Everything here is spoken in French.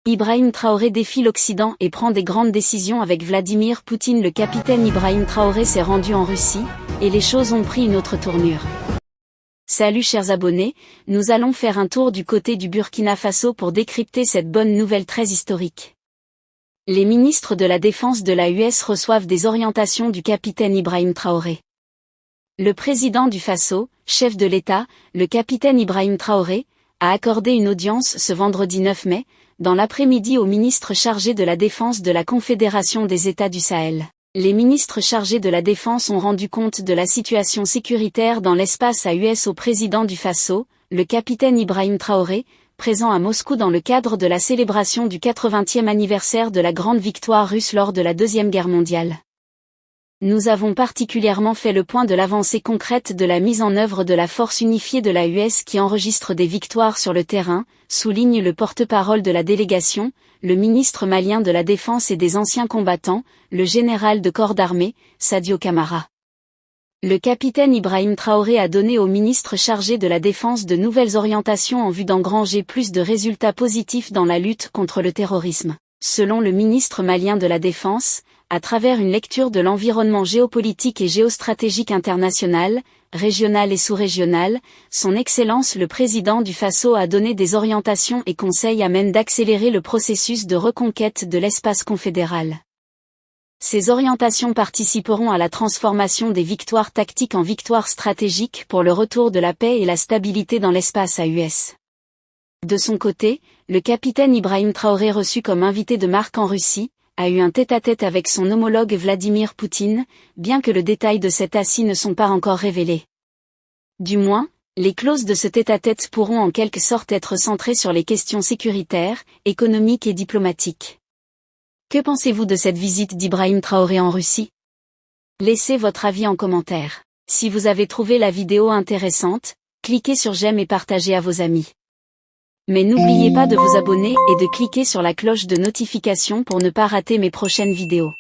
Ibrahim Traoré défie l'Occident et prend des grandes décisions avec Vladimir Poutine. Le capitaine Ibrahim Traoré s'est rendu en Russie, et les choses ont pris une autre tournure. Salut chers abonnés, nous allons faire un tour du côté du Burkina Faso pour décrypter cette bonne nouvelle très historique. Les ministres de la Défense de la US reçoivent des orientations du capitaine Ibrahim Traoré. Le président du Faso, chef de l'État, le capitaine Ibrahim Traoré, a accordé une audience ce vendredi 9 mai, dans l'après-midi au ministre chargé de la Défense de la Confédération des États du Sahel. Les ministres chargés de la Défense ont rendu compte de la situation sécuritaire dans l'espace AUS au président du Faso, le capitaine Ibrahim Traoré, présent à Moscou dans le cadre de la célébration du 80e anniversaire de la grande victoire russe lors de la Deuxième Guerre mondiale. Nous avons particulièrement fait le point de l'avancée concrète de la mise en œuvre de la force unifiée de la US qui enregistre des victoires sur le terrain, souligne le porte-parole de la délégation, le ministre malien de la Défense et des anciens combattants, le général de corps d'armée, Sadio Camara. Le capitaine Ibrahim Traoré a donné au ministre chargé de la Défense de nouvelles orientations en vue d'engranger plus de résultats positifs dans la lutte contre le terrorisme. Selon le ministre malien de la Défense, à travers une lecture de l'environnement géopolitique et géostratégique international, régional et sous-régional, son Excellence le président du Faso a donné des orientations et conseils à même d'accélérer le processus de reconquête de l'espace confédéral. Ces orientations participeront à la transformation des victoires tactiques en victoires stratégiques pour le retour de la paix et la stabilité dans l'espace AUS. De son côté, le capitaine Ibrahim Traoré, reçu comme invité de marque en Russie, a eu un tête-à-tête avec son homologue Vladimir Poutine, bien que le détail de cet assis ne sont pas encore révélés. Du moins, les clauses de ce tête-à-tête pourront en quelque sorte être centrées sur les questions sécuritaires, économiques et diplomatiques. Que pensez-vous de cette visite d'Ibrahim Traoré en Russie? Laissez votre avis en commentaire. Si vous avez trouvé la vidéo intéressante, cliquez sur j'aime et partagez à vos amis. Mais n'oubliez pas de vous abonner et de cliquer sur la cloche de notification pour ne pas rater mes prochaines vidéos.